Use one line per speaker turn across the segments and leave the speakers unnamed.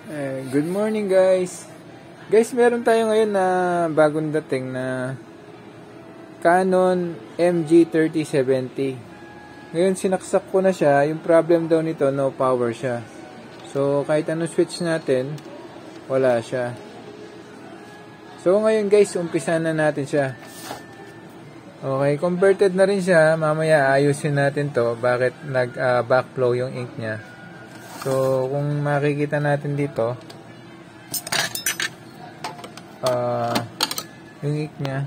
Good morning guys. Guys, meron tayo ngayon na bagong dating na Canon MG3070. Ngayon sinaksak ko na siya. Yung problem daw nito, no power siya. So kahit anong switch natin, wala siya. So ngayon guys, umpisa na natin siya. Okay, converted na rin siya. Mamaya ayusin natin to. Bakit nag-backflow yung ink niya. So, kung makikita natin dito, yung ink niya,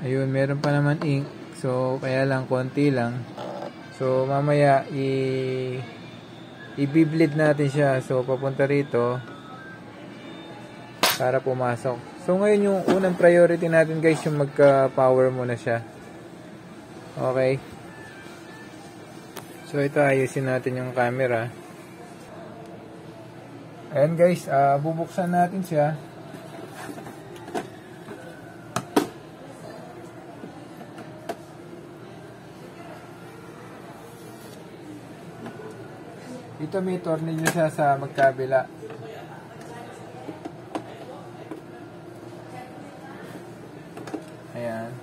ayun, meron pa naman ink. So, kaya lang, konti lang. So, mamaya, i-bleed natin siya. So, papunta rito, para pumasok. So, ngayon, yung unang priority natin, guys, yung magka-power muna siya. Okay. So, ito, ayusin natin yung camera. Ayan guys, bubuksan natin siya. Dito may tornilyo siya sa magkabila. Ayan.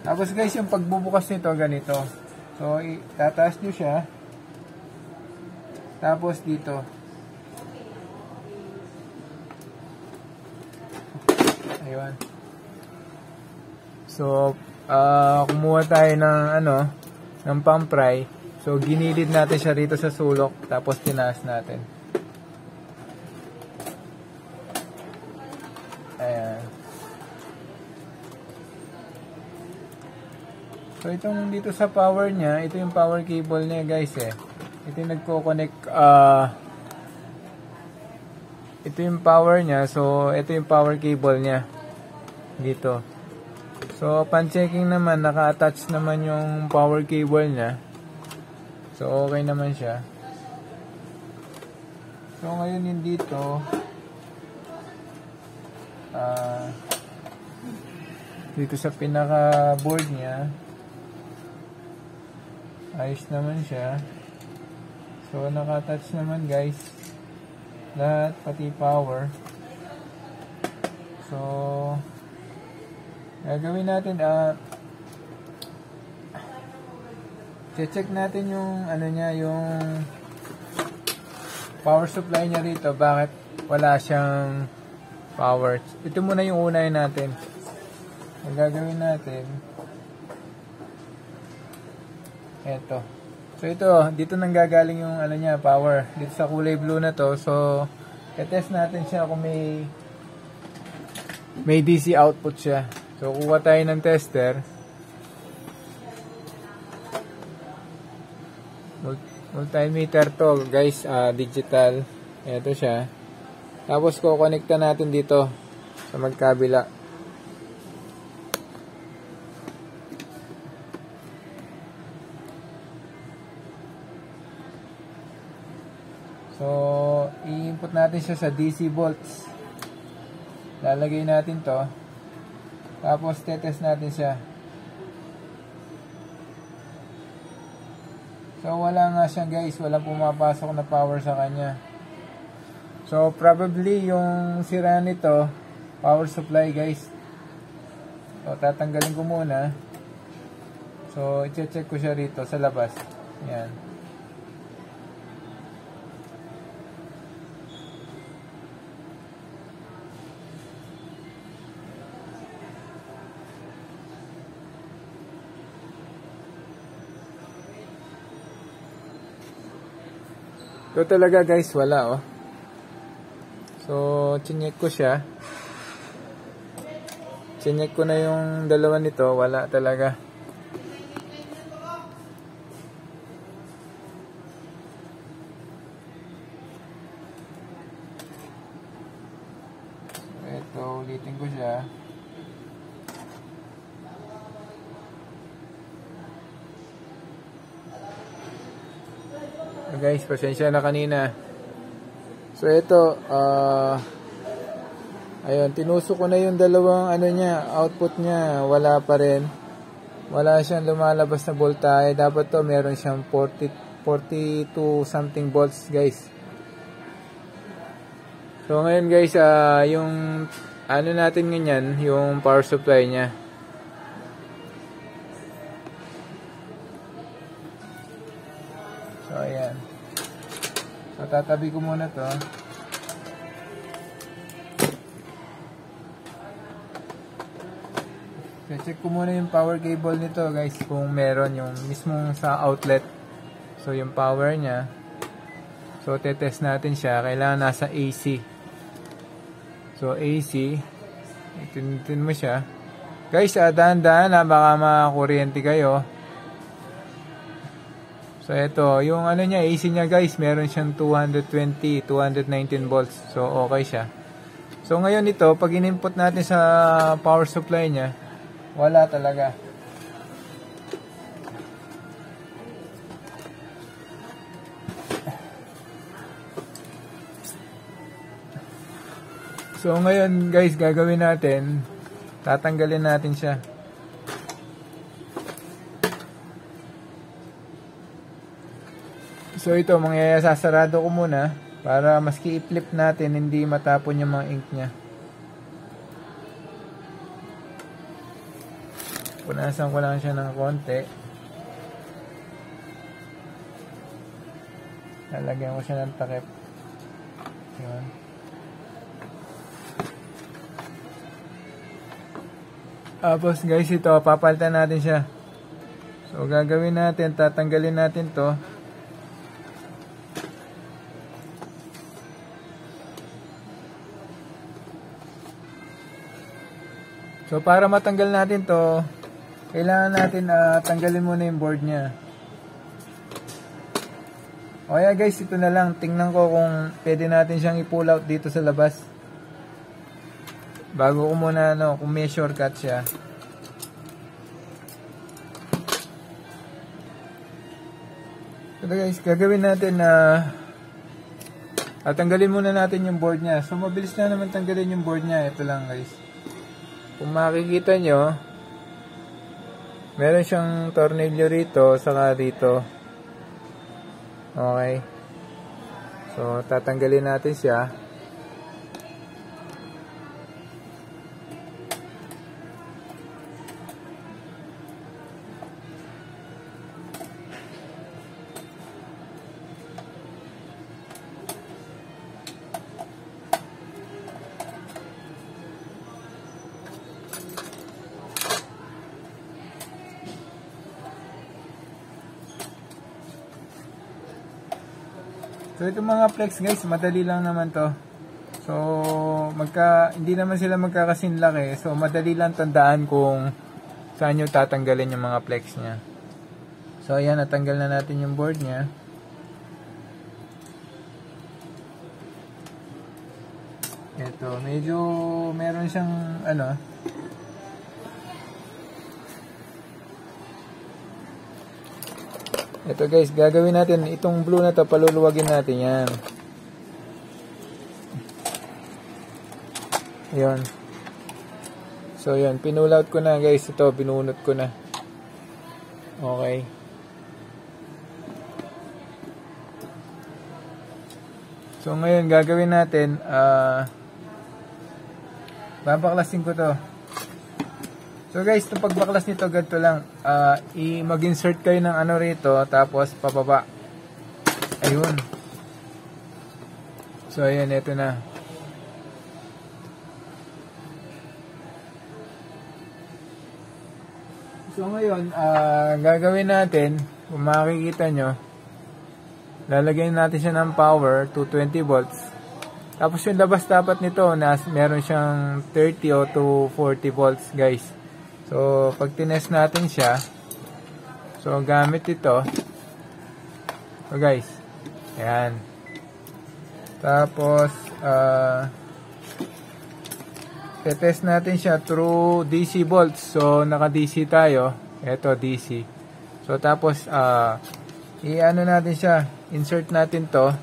Tapos guys, yung pagbubukas nito ganito. So, itataas nyo siya. Tapos dito. Ayun. So, kumuha tayo ng ng palm pry. So, ginilid natin siya rito sa sulok, tapos tinaas natin. Ayan. So, itong dito sa power niya, ito yung power cable niya, guys, eh. Ito yung nagko-connect, ito yung power niya. So, ito yung power cable niya. Dito. So, pan-checking naman, naka-attach naman yung power cable niya. So, okay naman siya. So, ngayon yung dito, dito sa pinaka-board niya, ayos naman siya. So, naka-attach naman, guys. Lahat, pati power. So, gagawin natin, check natin yung, niya, yung power supply niya rito. Bakit wala siyang power? Ito muna yung unahin natin. Ang gagawin natin, eto. So, ito, dito nang gagaling yung, niya, power. Dito sa kulay blue na to. So, i-test natin siya kung may DC output siya. So, kuha tayo ng tester. Multimeter to, guys, digital. Ito siya. Tapos, kukonekta natin dito sa magkabila. So, i-input natin siya sa DC volts. Lalagay natin to. Tapos, tetest natin siya. So, wala nga siya, guys. Walang pumapasok na power sa kanya. So, probably, yung sira nito, power supply, guys. So, tatanggalin ko muna. So, i-check ko siya rito sa labas. Ayan. So talaga guys, wala oh. So, chinek ko siya. Chinek ko na yung dalawa nito, wala talaga. Ito, ulitin ko siya. Guys, pasensya na kanina. So ito, ayun, tinusok ko na yung dalawang niya, output niya, wala pa rin. Wala siyang lumalabas na voltahe. Dapat to meron siyang 42 something volts, guys. So ngayon guys, yung ano natin ganyan, yung power supply niya. So ayan. So tatabi ko muna to. Check ko muna yung power cable nito guys, kung meron yung mismong sa outlet. So yung power niya. So tetest natin siya, kailangan nasa AC. So AC, itinutin mo siya. Guys, dahan-dahan baka makakuryente kayo. So ito, yung ano niya, AC niya guys, meron siyang 220, 219 volts. So okay siya. So ngayon ito, pag in-input natin sa power supply niya, wala talaga. So ngayon guys, gagawin natin, tatanggalin natin siya. So ito, sasarado ko muna para maski i-flip natin, hindi matapon yung mga ink niya. Punasan ko lang siya ng konti. Lalagyan ko siya ng takip. Yun. Tapos guys, ito, papalitan natin siya. So gagawin natin, tatanggalin natin to. So para matanggal natin to, kailangan natin tanggalin muna yung board niya. O kaya guys, ito na lang, tingnan ko kung pwede natin siyang i-pull out dito sa labas. Bago ko muna kung may shortcut siya. So guys, gagawin natin na tanggalin muna natin yung board niya. So mabilis na naman tanggalin yung board niya. Ito lang guys. Kung makikita nyo, meron siyang tornilyo rito, saka rito. Okay. So tatanggalin natin siya. So itong mga flex guys, madali lang naman to. So hindi naman sila magkakasinlaki. So madali lang tandaan kung saan nyo tatanggalin yung mga flex nya. So ayan, natanggal na natin yung board nya. Ito, medyo meron siyang ito guys, gagawin natin, itong blue na to, paluluwagin natin yan. Ayun. So yun, pinull out ko na guys, ito, binunot ko na. Okay. So ngayon, gagawin natin, babaklasin ko to. So guys, itong pagbaklas nito, ganito lang. Mag-insert kayo ng rito, tapos pababa. Ayun. So ayan, ito na. So ngayon, gagawin natin, kung makikita nyo, lalagyan natin siya ng power, 220 volts. Tapos yung labas dapat nito, meron siyang 30 o 240 volts guys. So, pag tinest natin siya, so, gamit ito. So, guys, ayan. Tapos, test natin siya through DC volts. So, naka-DC tayo. Ito, DC. So, tapos, i-ano natin siya. Insert natin to.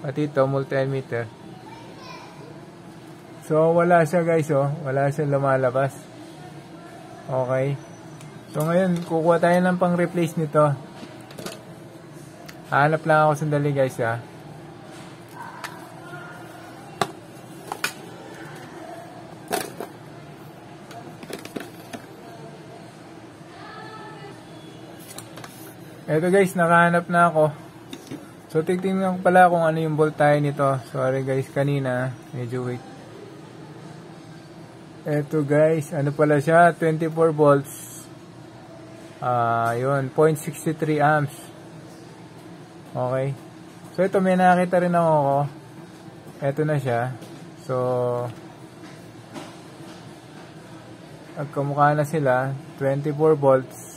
Pati ito, multimeter. So, wala siya guys, wala siya lumalabas. Okay. So, ngayon, kukuha tayo ng pang-replace nito. Hanap lang ako sandali guys, Eto guys, nakahanap na ako. So, titingnan ko pala kung ano yung voltahe nito. Sorry guys, kanina. Medyo weak. Eto guys, ano pala siya? 24 volts. Yun, 0.63 amps. Okay. So, ito may nakita rin ako. Eto na siya. So, nagkamukha na sila. 24 volts.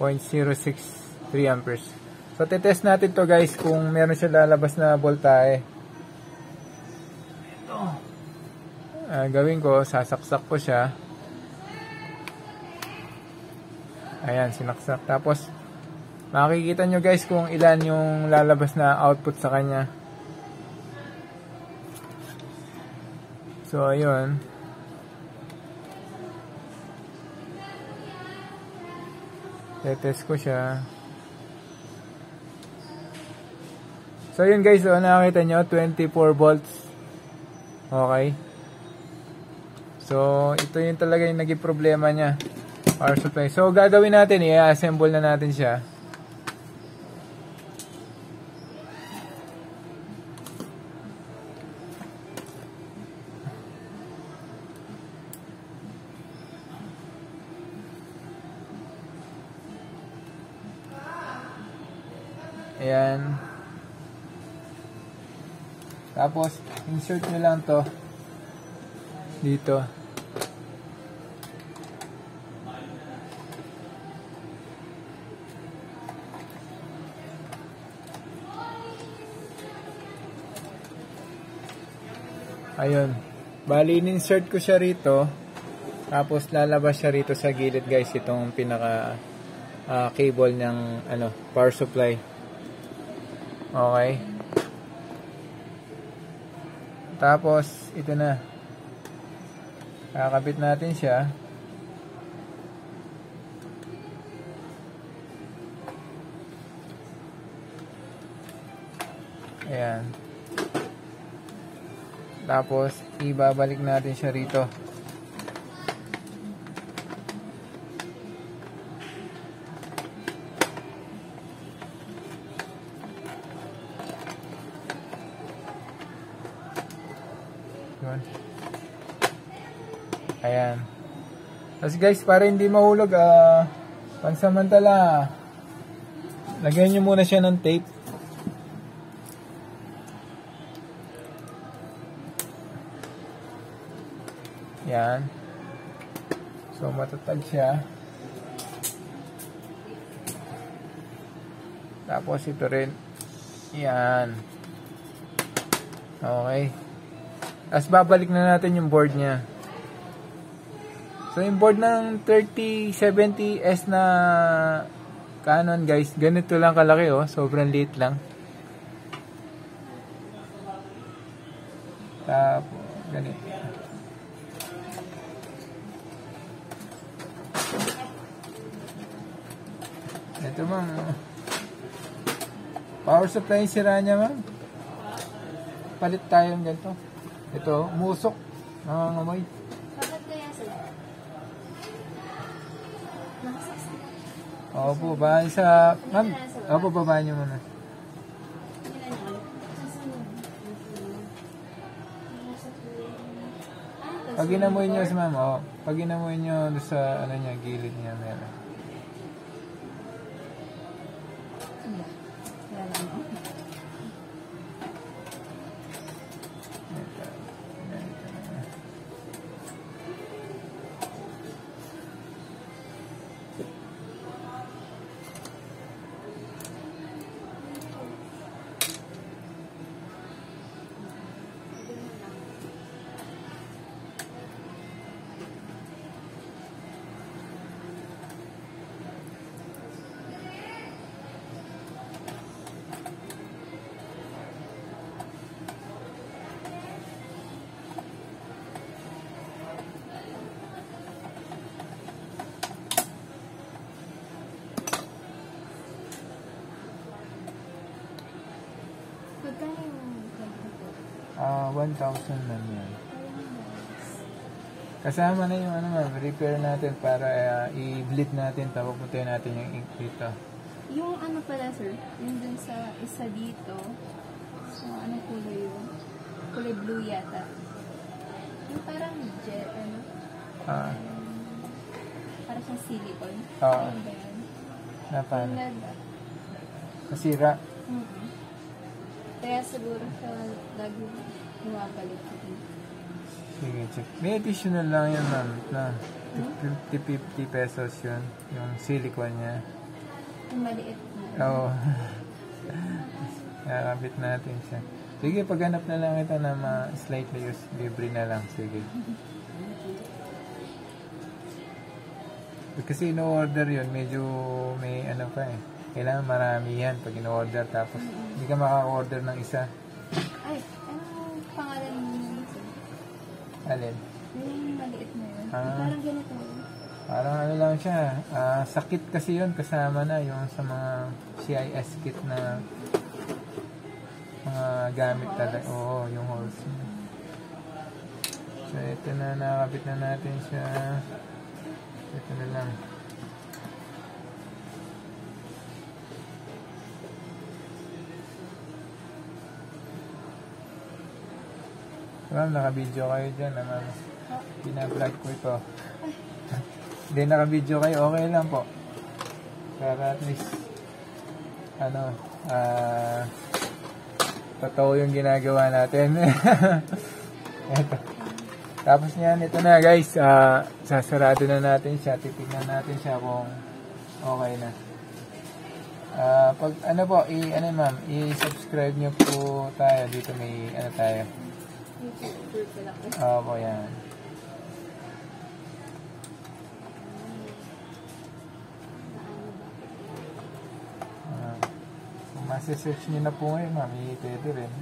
0.063 amperes. So, titest natin to guys kung meron siya lalabas na voltahe. Ito. Gawin ko, sasaksak ko siya. Ayan, sinaksak. Tapos, makikita nyo guys kung ilan yung lalabas na output sa kanya. So, ayun. Tetest ko siya. So, yun guys. So, nakakita nyo, 24 volts. Okay. So, ito yung talaga yung naging problema niya. Power supply. So, gagawin natin, i-assemble na natin siya. Ayan. Tapos, insert nyo lang to dito. Ayun. Bali, in-insert ko siya rito. Tapos, lalabas siya rito sa gilid guys. Itong pinaka cable ng power supply. Okay. Tapos, ito na. Kakabit natin siya. Ayan. Tapos, ibabalik natin siya rito. Yun. Ayan. Tapos guys, para hindi mahulog, pansamantala, lagyan nyo muna siya ng tape. Yan. So, matatag siya. Tapos, ito rin. Yan. Okay. Tapos, babalik na natin yung board niya. So, yung board ng 3070S na Canon, guys. Ganito lang kalaki, oh. Sobrang liit lang. Tapos, ganito. Ito ma'am, power supply yung sira niya ma'am. Palit tayo ng ganito. Ito, musok. Nangangamoy.
Bakit kaya sila?
Opo, bahay sa... Ma'am, opo, babahan niyo muna. Pag inamoy niyo si ma'am, pag inamoy niyo sa niya, gilid niya meron.
Magkano yung
1,000 lang yan. Kasama na yung repair natin para i-bleed natin tapos pupuntahin natin yung ink dito.
Yung ano pala, sir, yung dun sa isa dito, so anong kulay yun? Kulay blue yata. Yung parang gel, ano?
Ah,
Parang siyang silicone.
Oo.
Ano ba yan?
na paano?
Yung
Nasira.
Kaya siguro siya lagi bumabalik.
Sige, check. May additional lang yun, ma'am, na 50 pesos yun, yung silicone niya.
Yung maliit na.
Oo. Nakakabit natin siya. Sige, paghanap na lang ito na slightly use, libre na lang. Sige. Kasi in-order yun, medyo may ano pa eh. Kailangan marami yan pag in-order tapos hindi ka maka-order ng isa.
Ay, anong pangalan mo?
Alin?
Yung maliit na yun.
Ah.
Parang ganito.
Parang ano lang siya, sakit kasi yun kasama na yung sa mga CIS kit na mga gamit talaga. Oo, yung holes. So ito na, nakakabit na natin siya. Ito na lang. Ma'am, naka-video kayo dyan. Ma'am, pina-vlog ko ito. Hindi naka-video kayo, okay lang po. Para at least, ano, totoo yung ginagawa natin. Ito. Tapos niyan, ito na guys, sasarado na natin siya, titignan natin siya kung okay na. Pag ano po, ma'am, i-subscribe niyo po tayo, dito may ano tayo. Opo, yan. Kung masisearch niyo na po ngayon, ma'am, pwede rin.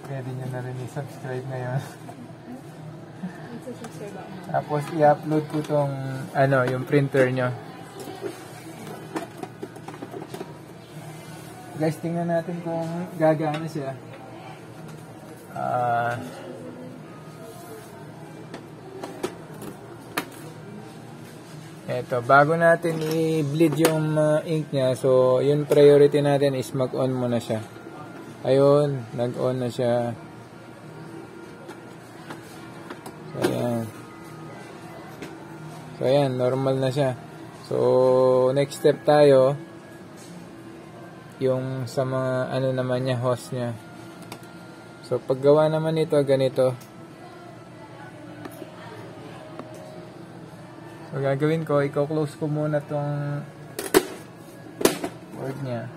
Pwede niyo na rin i-subscribe ngayon. Tapos i-upload po tong ano, yung printer nyo. Guys, tingnan natin kung gagana siya. Eto, bago natin i-bleed yung ink niya, so yung priority natin is mag-on muna siya. Ayun, nag-on na siya. So, ayan, normal na siya. So, next step tayo, yung sa mga, ano naman niya, hose niya. So, paggawa naman ito, ganito. So, gagawin ko, i-close ko muna tong board niya.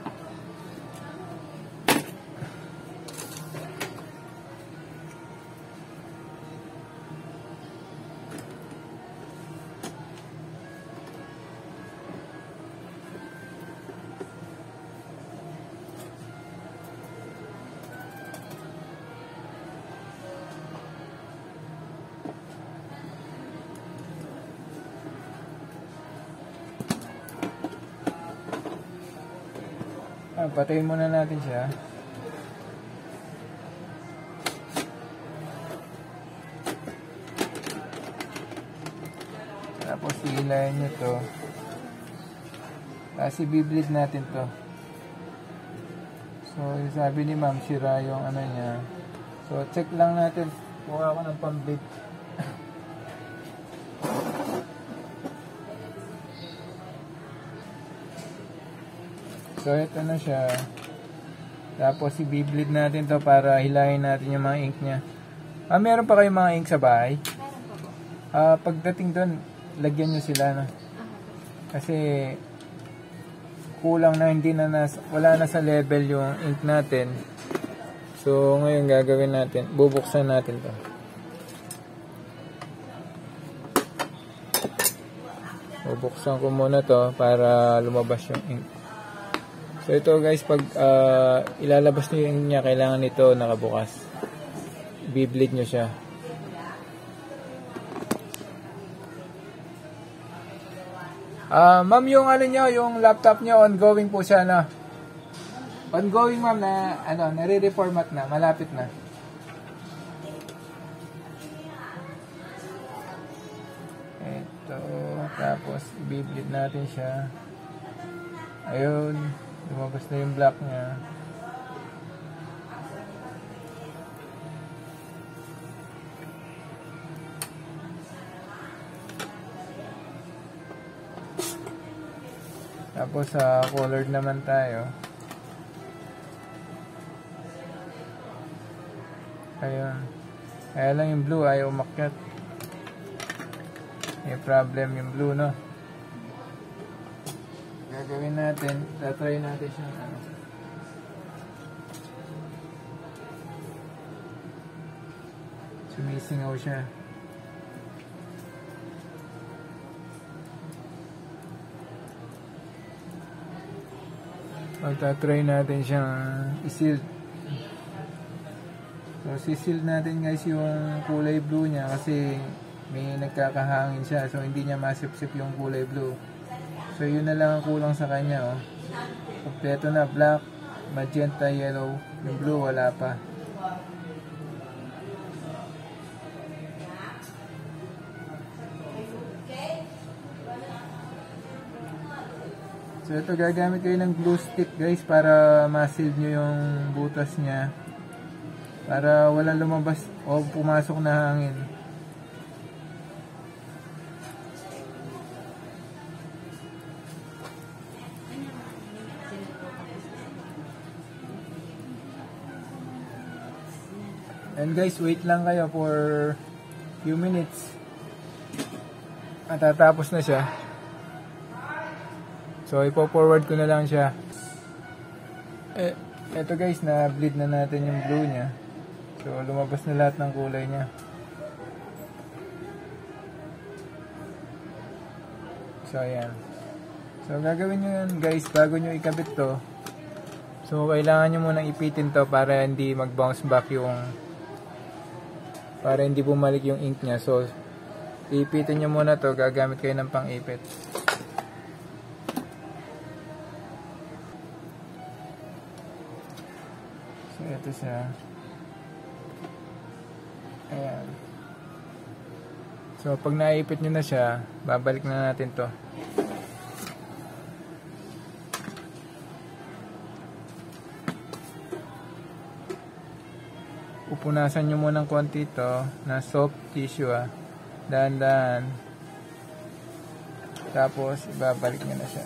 Patayin muna natin siya. Tapos hihilayin nyo to. Tapos i-bleed natin to. So sabi ni ma'am, sira yung ano niya. So check lang natin. Kuha ako ng pambleed. So, ito na siya. Tapos, i-bleed natin to para hilahin natin yung mga ink niya. Meron pa kayong mga ink sa bahay?
Meron pa po.
Pagdating doon, lagyan nyo sila, no? Kasi, kulang na, wala na sa level yung ink natin. So, ngayon gagawin natin, bubuksan natin to. Bubuksan ko muna to para lumabas yung ink. So ito guys, pag ilalabas nyo yung niya, kailangan ito nakabukas. I-bleed nyo siya. Ma'am, yung ano nyo, yung laptop nyo, ongoing po siya na. Ongoing ma'am na, nare-reformat na, malapit na. Ito, tapos i-bleed natin siya. Ayun, lumabas na yung black niya. Tapos sa colored naman tayo. Ayun. Kaya lang yung blue ay umakyat. May problem yung blue, no? Gagawin natin, tatry natin siya. Sumisingaw siya. Magta-try natin siyang i-seal. So, si-seal natin guys yung kulay blue niya kasi may nagkakahangin siya. So, hindi niya masipsip yung kulay blue. So, yun na lang ang kulang sa kanya, oh. Kompleto na, black, magenta, yellow. Yung blue, wala pa. So, ito, gagamit kayo ng glue stick, guys, para ma-seal nyo yung butas niya. Para walang lumabas o pumasok na hangin. And guys, wait lang kayo for few minutes. Matatapos na siya. So, ipo-forward ko na lang siya. Eto guys, na-bleed na natin yung blue niya. So, lumabas na lahat ng kulay niya. So, ayan. So, gagawin nyo yun guys, bago nyo ikabit to. So, kailangan nyo munang ipitin to para hindi mag-bounce back yung... para hindi bumalik yung ink niya. So, ipitin nyo muna to, gagamit kayo ng pang-ipit. So, ito siya. Ayan. So, pag naipit nyo na siya, babalik na natin to. Pupunasan nyo muna ng konti ito na soft tissue, dahan-dahan. Tapos, ibabalik nyo na siya.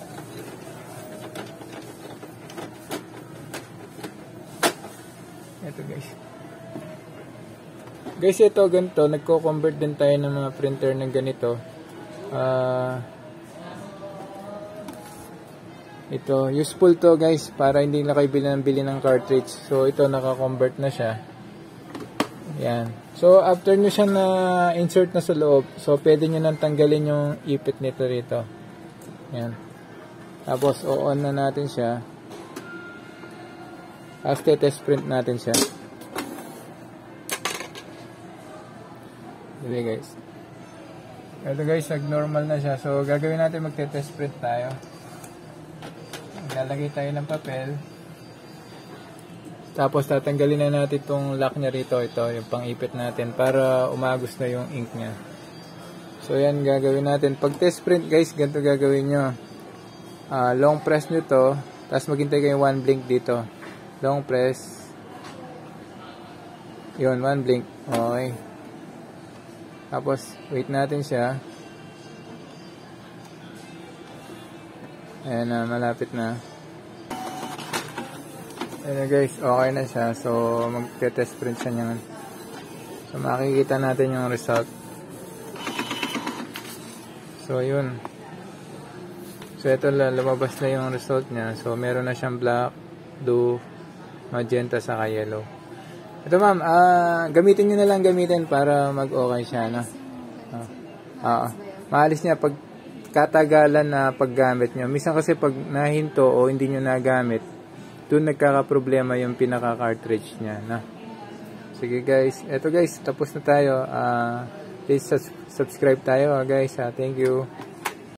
Ito guys. Guys, ito ganito, nagko-convert din tayo ng mga printer ng ganito. Ito, useful to guys, para hindi na kayo bili ng cartridge. So, ito naka-convert na siya. Yan. So, after nyo siya na-insert na sa loob, so, pwede nyo nang tanggalin yung ipit nito rito. Yan. Tapos, o-on na natin siya. Tapos, test print natin siya. Dito guys. Ito guys, nag-normal na siya. So, gagawin natin magte-test print tayo. Lalagay tayo ng papel. Tapos, tatanggalin na natin itong lock niya rito. Ito, yung pang-ipit natin para umagos na yung ink niya. So, yan gagawin natin. Pag test print guys, ganito gagawin nyo. Long press nyo to. Tapos, maghintay kayo 1 blink dito. Long press. Yun, 1 blink. Okay. Tapos, wait natin siya. Ayan na, malapit na. Ayan guys, okay na siya. So, magte-test print siya niyan. So, makikita natin yung result. So, yun. So, ito lumabas na yung result niya. So, meron na siyang black, blue, magenta, saka yellow. Ito ma'am, gamitin nyo na lang gamitin para mag-okay siya, no? Maalis niya pag katagalan na paggamit nyo. Minsan kasi pag nahinto o hindi nyo nagamit, doon nagkakaproblema yung pinaka-cartridge niya, no? Sige guys, eto guys, tapos na tayo. Please subscribe tayo guys. Thank you.